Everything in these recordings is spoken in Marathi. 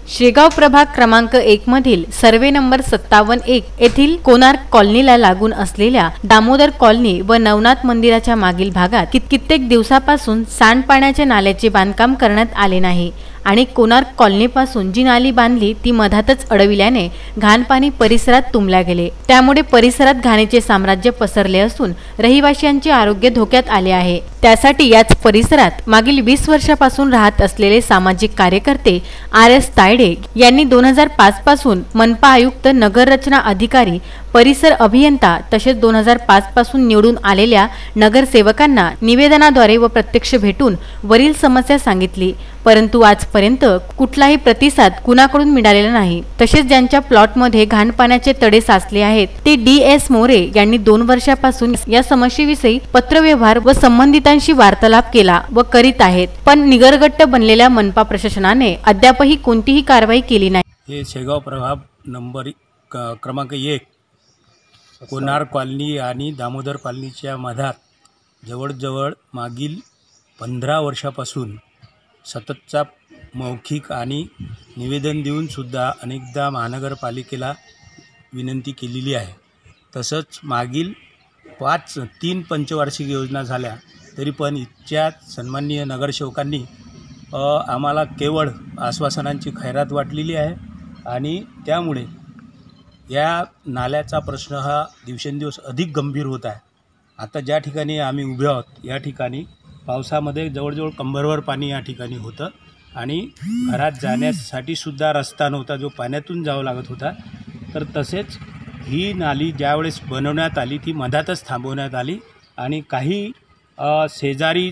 शेगाव प्रभाग क्रमांक 1 मधील सर्वे नंबर 57-1 येथील कोणार्क कॉलनीला लागून असलेल्या दामोदर कॉलनी व नवनाथ मंदिराच्या मागील भागात कित्येक दिवसापासून सांडपाण्याच्या नाल्याचे बांधकाम करण्यात आले नाही आणि कोणार्क कॉलनीपासून जी नाली बांधली ती मधातच अडविल्याने घाणपाणी परिसरात तुंबल्या गेले। त्यामुळे परिसरात घाणीचे साम्राज्य पसरले असून रहिवाशांचे आरोग्य धोक्यात आले आहे। त्यासाठी याच परिसरात मागील 20 वर्षापासून राहत असलेले सामाजिक कार्यकर्ते RS तायडे यांनी 2005 पासून मनपा आयुक्त, नगर रचना अधिकारी, परिसर अभियंता तसेच 2005 पासून निवडून आलेल्या नगरसेवकांना निवेदनाद्वारे व प्रत्यक्ष भेटून वरील समस्या सांगितली, परंतु आजपर्यंत कुठलाही प्रतिसाद कुणाकडून मिळालेला नाही। तसेच ज्यांच्या प्लॉटमध्ये घाणपाण्याचे तडे साचले आहेत ते DS मोरे यांनी 2 वर्षापासून या समस्येविषयी पत्रव्यवहार व संबंधितांशी वार्तालाप केला व करीत आहेत, पण निगरगट्ट बनलेल्या मनपा प्रशासनाने अद्यापही कोणतीही कारवाई केली नाही। हे शेगाव प्रभाग नंबर क्रमांक 1 कोणार्क कॉलनी आणि दामोदर कॉलनीच्या मधात जवळजवळ मागील 15 वर्षापासून सततचा मौखिक आणि निवेदन देऊन सुद्धा अनेकदा महानगरपालिकेला विनंती केलेली आहे। तसंच मागील 3 पंचवार्षिक योजना झाल्या तरी पण इथच्या सन्माननीय नगरसेवकांनी आम्हाला केवळ आश्वासनांची खैरात वाटलेली आहे आणि त्यामुळे या नाल्याचा प्रश्न हा दिवसेंदिवस अधिक गंभीर होत आहे। आता ज्या ठिकाणी आम्ही उभे आहोत या ठिकाणी पावसामध्ये जवळजवळ कंबरवर पाणी या ठिकाणी होतं आणि घरात जाण्यासाठी सुद्धा रस्ता नव्हता, जो पाण्यातून जावं लागत होता। तर तसेच ही नाली ज्यावेळेस बनवण्यात आली ती मधातच थांबवण्यात आली आणि काही शेजारी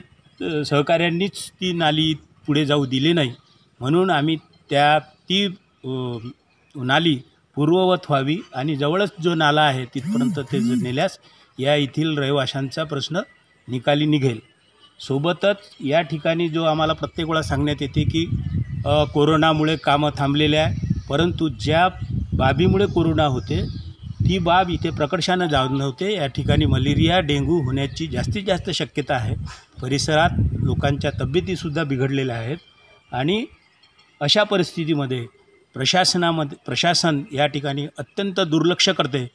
सहकाऱ्यांनीच ती नाली पुढे जाऊ दिली नाही, म्हणून आम्ही ती नाली पूर्ववत व्हावी आणि जवळच जो नाला आहे तिथपर्यंत ते नेल्यास या येथील रहिवाशांचा प्रश्न निकाली निघेल। सोबतच या ठिकाणी जो आम्हाला प्रत्येक वेळा सांगण्यात येते की कोरोनामुळे कामं थांबलेले आहे, परंतु ज्या बाबीमुळे कोरोना होते ती बाब इथे प्रकर्षानं जाणवते। या ठिकाणी मलेरिया, डेंग्यू होण्याची जास्तीत जास्त शक्यता आहे। परिसरात लोकांच्या तब्येतीसुद्धा बिघडलेल्या आहेत आणि अशा परिस्थितीमध्ये प्रशासन या ठिकाणी अत्यंत दुर्लक्ष करते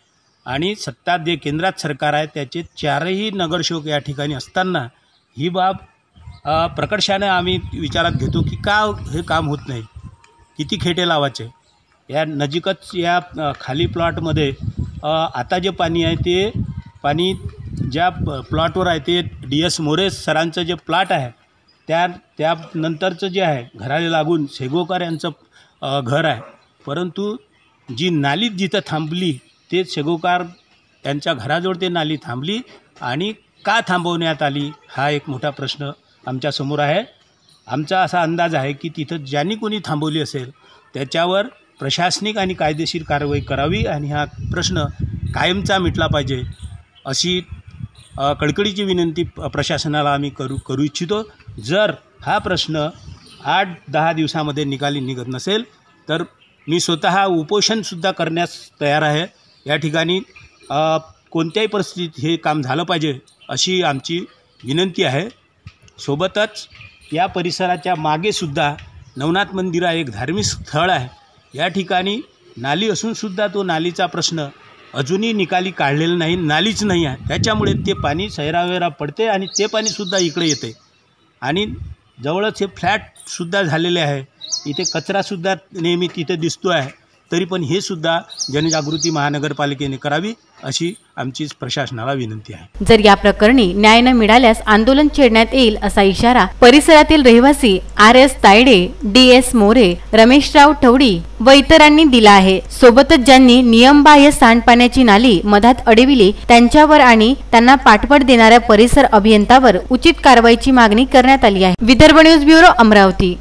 आणि सत्ता जे केंद्रात सरकार आहे त्याचे 4ही नगरसेवक या ठिकाणी असताना ही बाब प्रकर्षाने आम्ही विचारात घेतो की का हे काम होत नाही, किती खेटे लावायचे। या नजीकच या खाली प्लॉटमध्ये आता जे पाणी आहे ते पाणी ज्या प्लॉटवर आहे ते DS मोरे सरांचं जे प्लॉट आहे त्यानंतरचं जे आहे घराला लागून शेगोकार यांचं घर आहे, परंतु जी नाली जिथं थांबली ते शेगोकार यांच्या घराजवळ ते नाली थांबली आणि का थांबवण्यात आली हा एक मोठा प्रश्न आमच्यासमोर आहे। आमचा असा अंदाज आहे की तिथं ज्यांनी कोणी थांबवली असेल त्याच्यावर प्रशासनिक आणि कायदेशीर कारवाई करावी आणि हा प्रश्न कायमचा मिटला पाहिजे अशी कळकळीची विनंती प्रशासनाला आम्ही करू इच्छितो। जर हा प्रश्न 8-10 दिवसामध्ये निकाली निघत नसेल तर मी स्वतः उपोषणसुद्धा करण्यास तयार आहे। या ठिकाणी कोणत्याही परिस्थितीत हे काम झालं पाहिजे अशी आमची विनंती आहे। सोबतच या परिसराच्या मागेसुद्धा नवनाथ मंदिर आहे, एक धार्मिक स्थळ आहे। या ठिकाणी नाली असूनसुद्धा तो नालीचा प्रश्न अजूनही निकाली काढलेला नाही, नालीच नाही आहे। त्याच्यामुळे ते पाणी सैरावेरा पडते आणि ते पाणीसुद्धा इकडे येते आणि जवळच हे फ्लॅटसुद्धा झालेले आहे। इथे कचरासुद्धा नेहमी तिथे दिसतो आहे, तरी पण हे सुद्धा जनजागृती महानगरपालिकेने करावी अशी आमची प्रशासनाला विनंती आहे। जर या प्रकरणी न्याय न मिळाल्यास आंदोलन छेडण्यात येईल असा इशारा परिसरातील रहिवासी RS तायडे, DS मोरे, रमेशराव ठवडी व इतरांनी दिला आहे। सोबतच ज्यांनी नियमबाह्य सांडपाण्याची नाली मधात अडविली त्यांच्यावर आणि त्यांना पाठबळ देणाऱ्या परिसर अभियंत्यावर उचित कारवाईची मागणी करण्यात आली आहे। Vidarbha news bureau, Amravati.